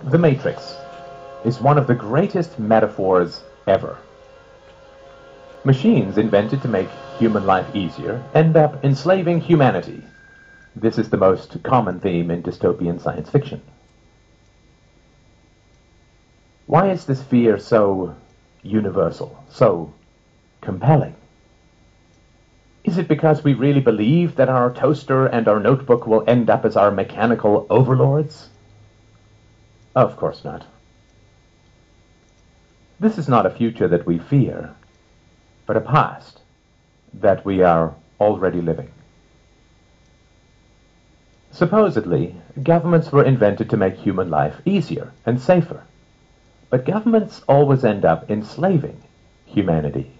The Matrix is one of the greatest metaphors ever. Machines invented to make human life easier end up enslaving humanity. This is the most common theme in dystopian science fiction. Why is this fear so universal, so compelling? Is it because we really believe that our toaster and our notebook will end up as our mechanical overlords? Of course not. This is not a future that we fear, but a past that we are already living. Supposedly, governments were invented to make human life easier and safer, but governments always end up enslaving humanity.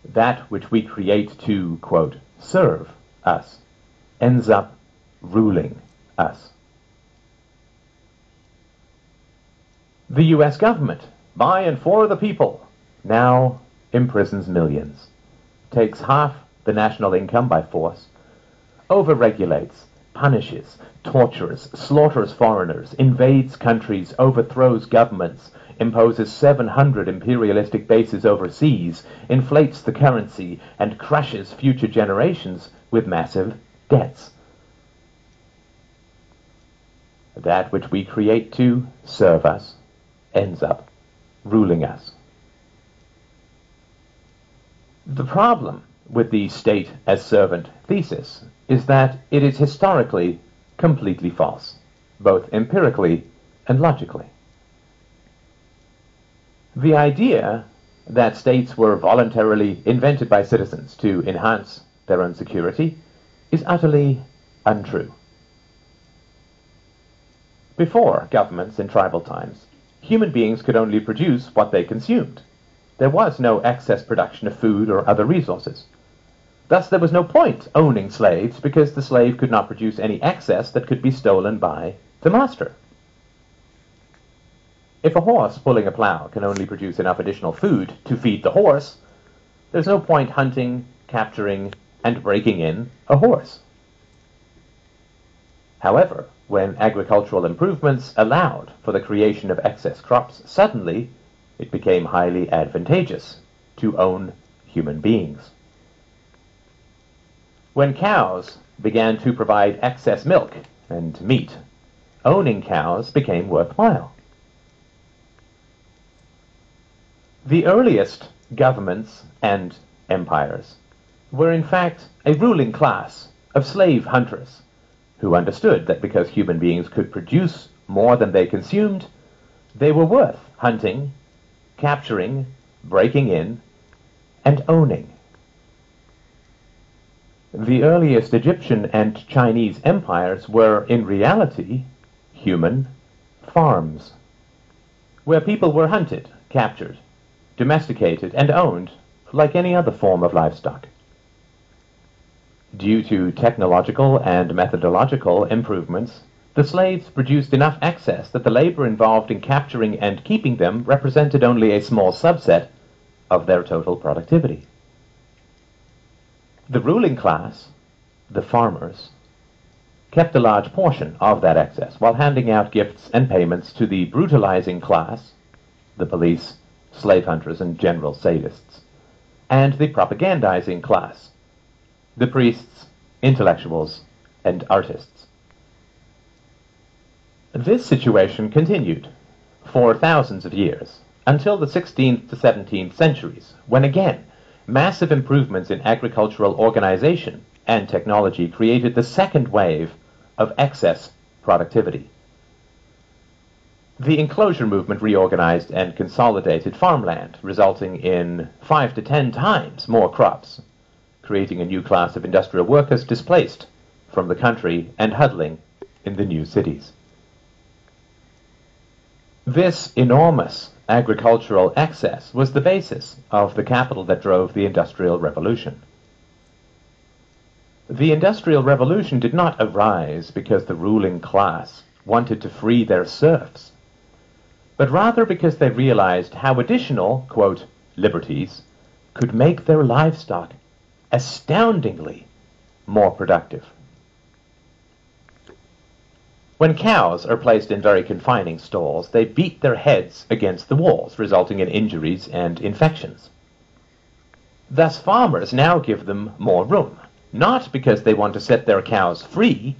That which we create to, quote, serve us, ends up ruling us. The U.S. government, by and for the people, now imprisons millions, takes half the national income by force, overregulates, punishes, tortures, slaughters foreigners, invades countries, overthrows governments, imposes 700 imperialistic bases overseas, inflates the currency, and crushes future generations with massive debts. That which we create to serve us ends up ruling us. The problem with the state as servant thesis is that it is historically completely false, both empirically and logically. The idea that states were voluntarily invented by citizens to enhance their own security is utterly untrue. Before governments in tribal times, human beings could only produce what they consumed. There was no excess production of food or other resources. Thus there was no point owning slaves, because the slave could not produce any excess that could be stolen by the master. If a horse pulling a plow can only produce enough additional food to feed the horse, there's no point hunting, capturing, and breaking in a horse. However, when agricultural improvements allowed for the creation of excess crops, suddenly it became highly advantageous to own human beings. When cows began to provide excess milk and meat, owning cows became worthwhile. The earliest governments and empires were in fact a ruling class of slave hunters who understood that because human beings could produce more than they consumed, they were worth hunting, capturing, breaking in, and owning. The earliest Egyptian and Chinese empires were, in reality, human farms, where people were hunted, captured, domesticated, and owned like any other form of livestock. Due to technological and methodological improvements, the slaves produced enough excess that the labor involved in capturing and keeping them represented only a small subset of their total productivity. The ruling class, the farmers, kept a large portion of that excess while handing out gifts and payments to the brutalizing class, the police, slave hunters, and general sadists, and the propagandizing class, the priests, intellectuals, and artists. This situation continued for thousands of years, until the 16th to 17th centuries, when again, massive improvements in agricultural organization and technology created the second wave of excess productivity. The enclosure movement reorganized and consolidated farmland, resulting in 5 to 10 times more crops, creating a new class of industrial workers displaced from the country and huddling in the new cities. This enormous agricultural excess was the basis of the capital that drove the Industrial Revolution. The Industrial Revolution did not arise because the ruling class wanted to free their serfs, but rather because they realized how additional, quote, liberties could make their livestock astoundingly more productive. When cows are placed in very confining stalls, they beat their heads against the walls, resulting in injuries and infections. Thus, farmers now give them more room, not because they want to set their cows free,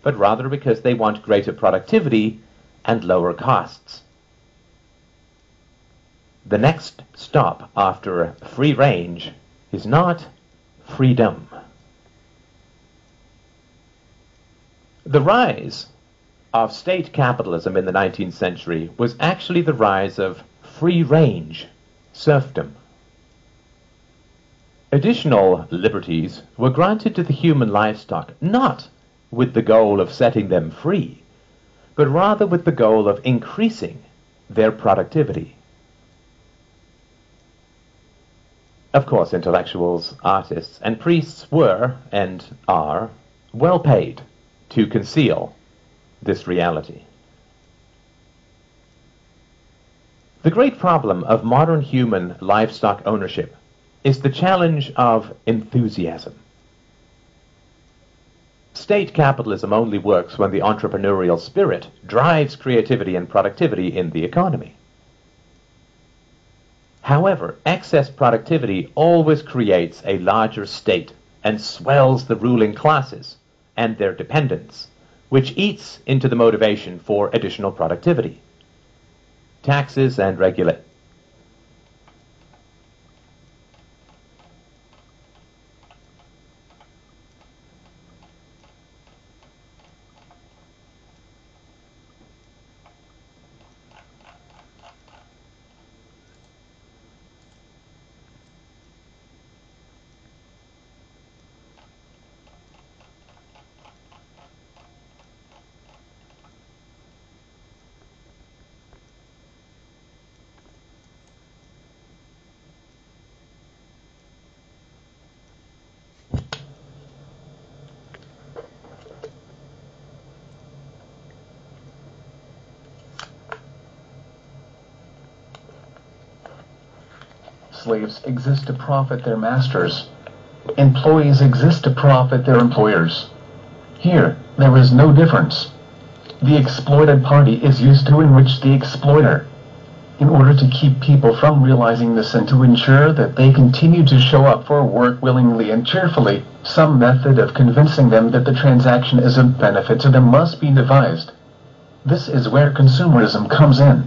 but rather because they want greater productivity and lower costs. The next stop after free range is not freedom. The rise of state capitalism in the 19th century was actually the rise of free-range serfdom. Additional liberties were granted to the human livestock, not with the goal of setting them free, but rather with the goal of increasing their productivity. Of course, intellectuals, artists, and priests were, and are, well paid to conceal this reality. The great problem of modern human livestock ownership is the challenge of enthusiasm. State capitalism only works when the entrepreneurial spirit drives creativity and productivity in the economy. However, excess productivity always creates a larger state and swells the ruling classes and their dependents, which eats into the motivation for additional productivity. Taxes and regulations. Slaves exist to profit their masters. Employees exist to profit their employers. Here, there is no difference. The exploited party is used to enrich the exploiter. In order to keep people from realizing this and to ensure that they continue to show up for work willingly and cheerfully, some method of convincing them that the transaction is of benefit to them must be devised. This is where consumerism comes in.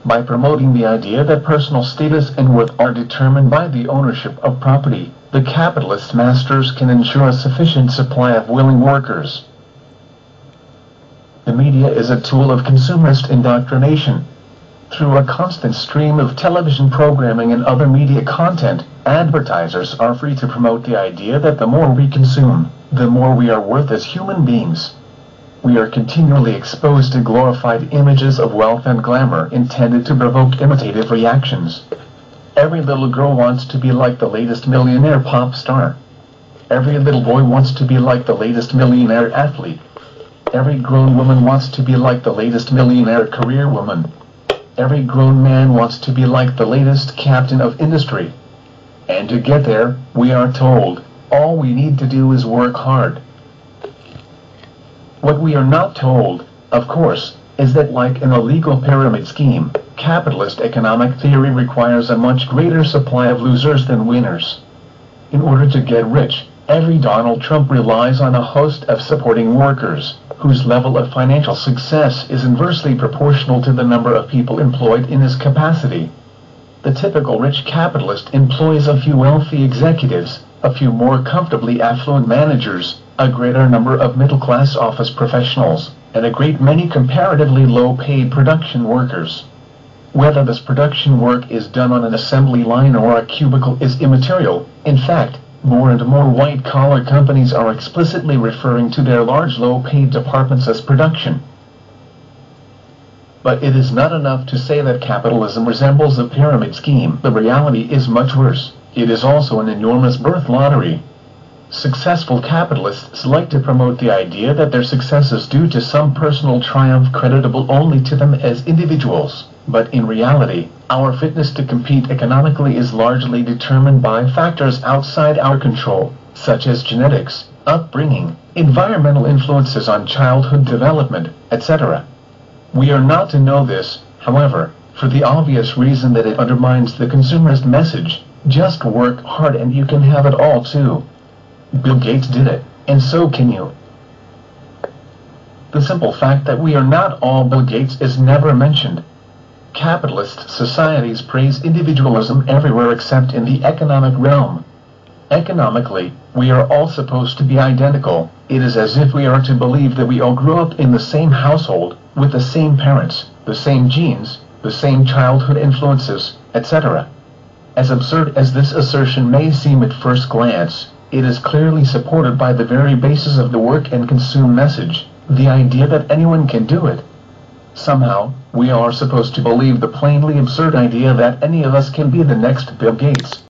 By promoting the idea that personal status and worth are determined by the ownership of property, the capitalist masters can ensure a sufficient supply of willing workers. The media is a tool of consumerist indoctrination. Through a constant stream of television programming and other media content, advertisers are free to promote the idea that the more we consume, the more we are worth as human beings. We are continually exposed to glorified images of wealth and glamour intended to provoke imitative reactions. Every little girl wants to be like the latest millionaire pop star. Every little boy wants to be like the latest millionaire athlete. Every grown woman wants to be like the latest millionaire career woman. Every grown man wants to be like the latest captain of industry. And to get there, we are told, all we need to do is work hard. What we are not told, of course, is that like an illegal pyramid scheme, capitalist economic theory requires a much greater supply of losers than winners. In order to get rich, every Donald Trump relies on a host of supporting workers, whose level of financial success is inversely proportional to the number of people employed in his capacity. The typical rich capitalist employs a few wealthy executives, a few more comfortably affluent managers, a greater number of middle-class office professionals, and a great many comparatively low-paid production workers. Whether this production work is done on an assembly line or a cubicle is immaterial. In fact, more and more white-collar companies are explicitly referring to their large low-paid departments as production. But it is not enough to say that capitalism resembles a pyramid scheme. The reality is much worse. It is also an enormous birth lottery. Successful capitalists like to promote the idea that their success is due to some personal triumph creditable only to them as individuals. But in reality, our fitness to compete economically is largely determined by factors outside our control, such as genetics, upbringing, environmental influences on childhood development, etc. We are not to know this, however, for the obvious reason that it undermines the consumerist message, just work hard and you can have it all too. Bill Gates did it, and so can you. The simple fact that we are not all Bill Gates is never mentioned. Capitalist societies praise individualism everywhere except in the economic realm. Economically, we are all supposed to be identical. It is as if we are to believe that we all grew up in the same household, with the same parents, the same genes, the same childhood influences, etc. As absurd as this assertion may seem at first glance, it is clearly supported by the very basis of the work and consume message, the idea that anyone can do it. Somehow, we are supposed to believe the plainly absurd idea that any of us can be the next Bill Gates.